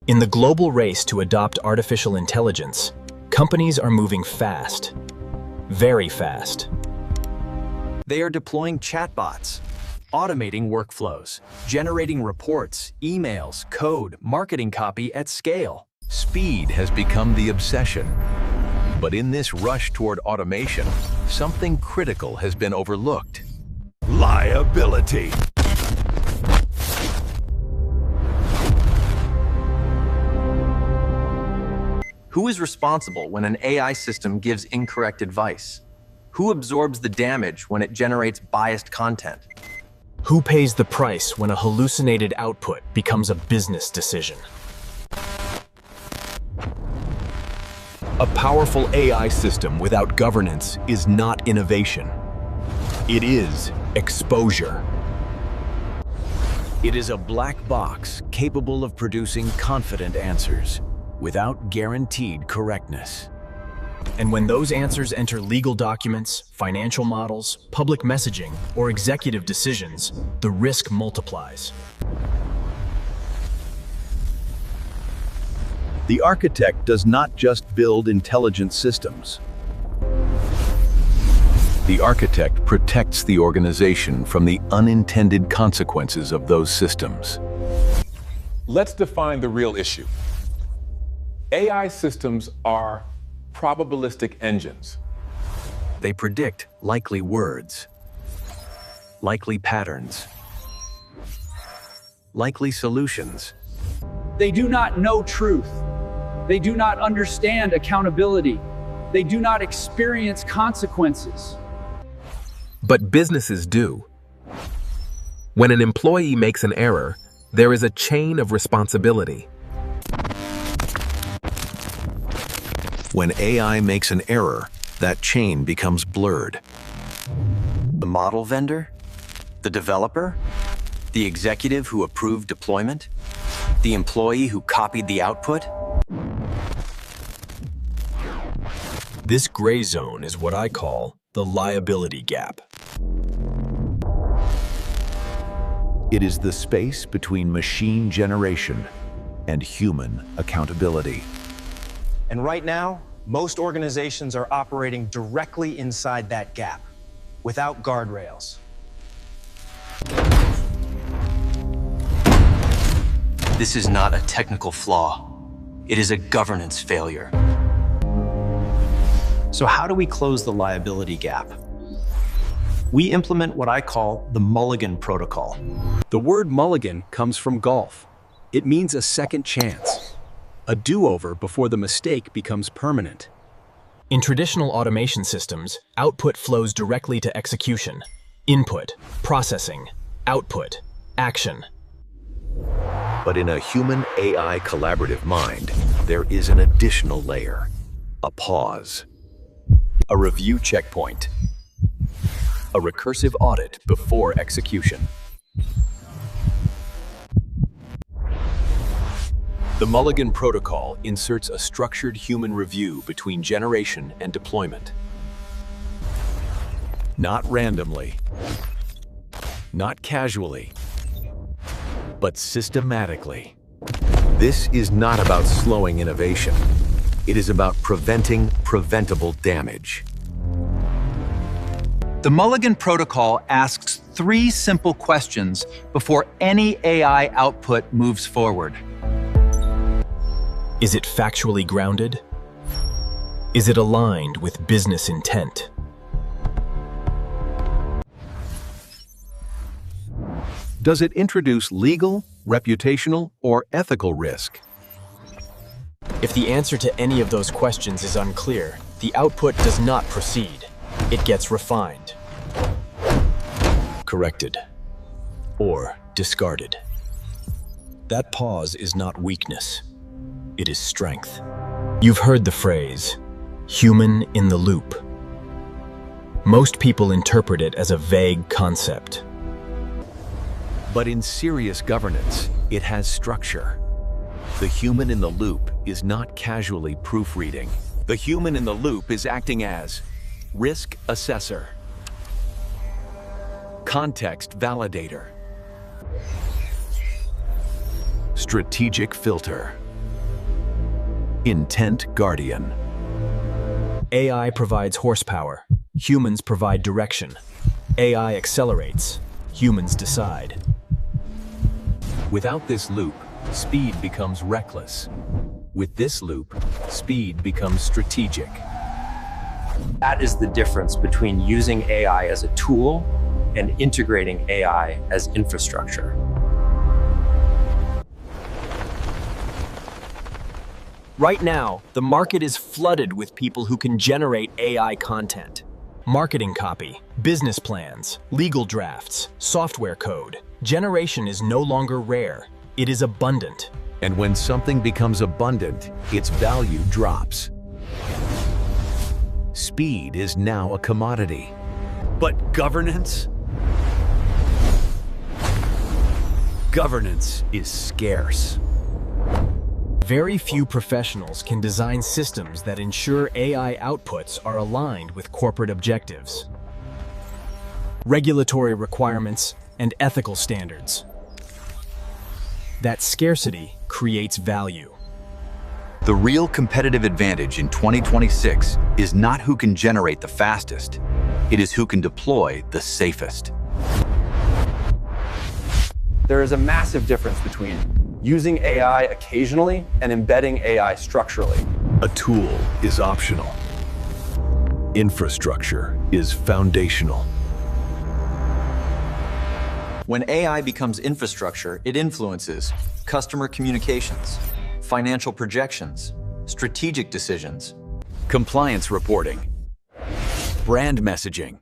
In the global race to adopt artificial intelligence, companies are moving fast, very fast. They are deploying chatbots, automating workflows, generating reports, emails, code, marketing copy at scale. Speed has become the obsession. But in this rush toward automation, something critical has been overlooked. Liability. Who is responsible when an AI system gives incorrect advice? Who absorbs the damage when it generates biased content? Who pays the price when a hallucinated output becomes a business decision? A powerful AI system without governance is not innovation. It is exposure. It is a black box capable of producing confident answers without guaranteed correctness. And when those answers enter legal documents, financial models, public messaging, or executive decisions, the risk multiplies. The architect does not just build intelligent systems. The architect protects the organization from the unintended consequences of those systems. Let's define the real issue. AI systems are probabilistic engines. They predict likely words, likely patterns, likely solutions. They do not know truth. They do not understand accountability. They do not experience consequences. But businesses do. When an employee makes an error, there is a chain of responsibility. When AI makes an error, that chain becomes blurred. The model vendor? The developer? The executive who approved deployment? The employee who copied the output? This gray zone is what I call the liability gap. It is the space between machine generation and human accountability. And right now, most organizations are operating directly inside that gap, without guardrails. This is not a technical flaw. It is a governance failure. So how do we close the liability gap? We implement what I call the Mulligan Protocol. The word mulligan comes from golf. It means a second chance, a do-over before the mistake becomes permanent. In traditional automation systems, output flows directly to execution. Input, processing, output, action. But in a human-AI collaborative mind, there is an additional layer, a pause, a review checkpoint, a recursive audit before execution. The Mulligan Protocol inserts a structured human review between generation and deployment. Not randomly, not casually, but systematically. This is not about slowing innovation. It is about preventing preventable damage. The Mulligan Protocol asks 3 simple questions before any AI output moves forward. Is it factually grounded? Is it aligned with business intent? Does it introduce legal, reputational, or ethical risk? If the answer to any of those questions is unclear, the output does not proceed. It gets refined, corrected, or discarded. That pause is not weakness. It is strength. You've heard the phrase, human in the loop. Most people interpret it as a vague concept. But in serious governance, it has structure. The human in the loop is not casually proofreading. The human in the loop is acting as risk assessor, context validator, strategic filter, Intent Guardian. AI provides horsepower. Humans provide direction. AI accelerates. Humans decide. Without this loop, speed becomes reckless. With this loop, speed becomes strategic. That is the difference between using AI as a tool and integrating AI as infrastructure. Right now, the market is flooded with people who can generate AI content. Marketing copy, business plans, legal drafts, software code. Generation is no longer rare. It is abundant. And when something becomes abundant, its value drops. Speed is now a commodity. But governance? Governance is scarce. Very few professionals can design systems that ensure AI outputs are aligned with corporate objectives, regulatory requirements, and ethical standards. That scarcity creates value. The real competitive advantage in 2026 is not who can generate the fastest, it is who can deploy the safest. There is a massive difference between using AI occasionally and embedding AI structurally. A tool is optional. Infrastructure is foundational. When AI becomes infrastructure, it influences customer communications, financial projections, strategic decisions, Compliance reporting. Brand messaging.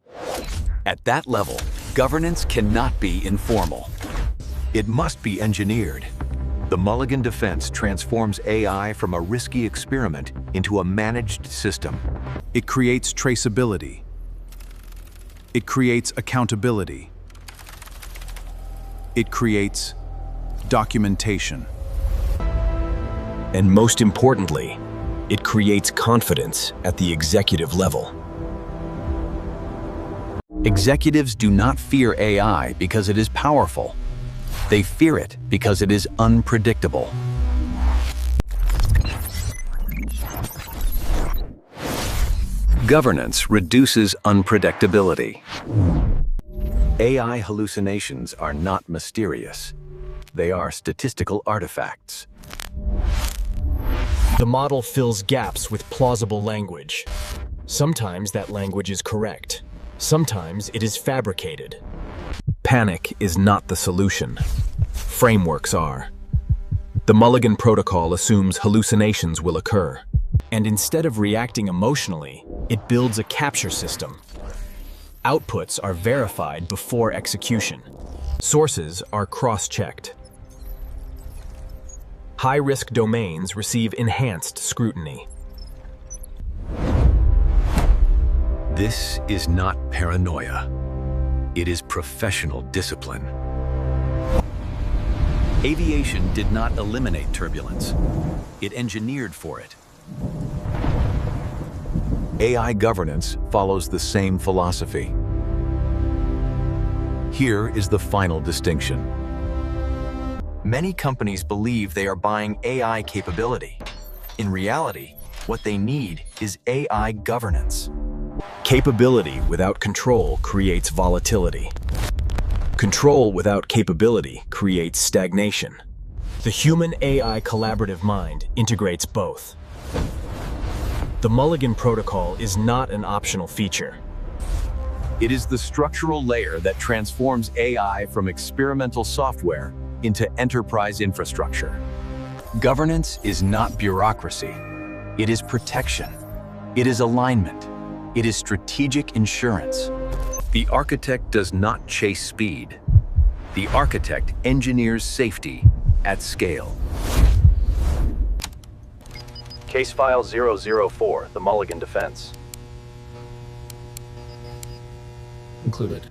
At that level, governance cannot be informal. It must be engineered. The Mulligan Defense transforms AI from a risky experiment into a managed system. It creates traceability. It creates accountability. It creates documentation. And most importantly, it creates confidence at the executive level. Executives do not fear AI because it is powerful. They fear it because it is unpredictable. Governance reduces unpredictability. AI hallucinations are not mysterious. They are statistical artifacts. The model fills gaps with plausible language. Sometimes that language is correct. Sometimes it is fabricated. Panic is not the solution. Frameworks are. The Mulligan Protocol assumes hallucinations will occur. And instead of reacting emotionally, it builds a capture system. Outputs are verified before execution. Sources are cross-checked. High-risk domains receive enhanced scrutiny. This is not paranoia. It is professional discipline. Aviation did not eliminate turbulence. It engineered for it. AI governance follows the same philosophy. Here is the final distinction. Many companies believe they are buying AI capability. In reality, what they need is AI governance. Capability without control creates volatility. Control without capability creates stagnation. The human-AI collaborative mind integrates both. The Mulligan Protocol is not an optional feature. It is the structural layer that transforms AI from experimental software into enterprise infrastructure. Governance is not bureaucracy. It is protection. It is alignment. It is strategic insurance. The architect does not chase speed. The architect engineers safety at scale. Case File 004, the Mulligan Defense. Concluded.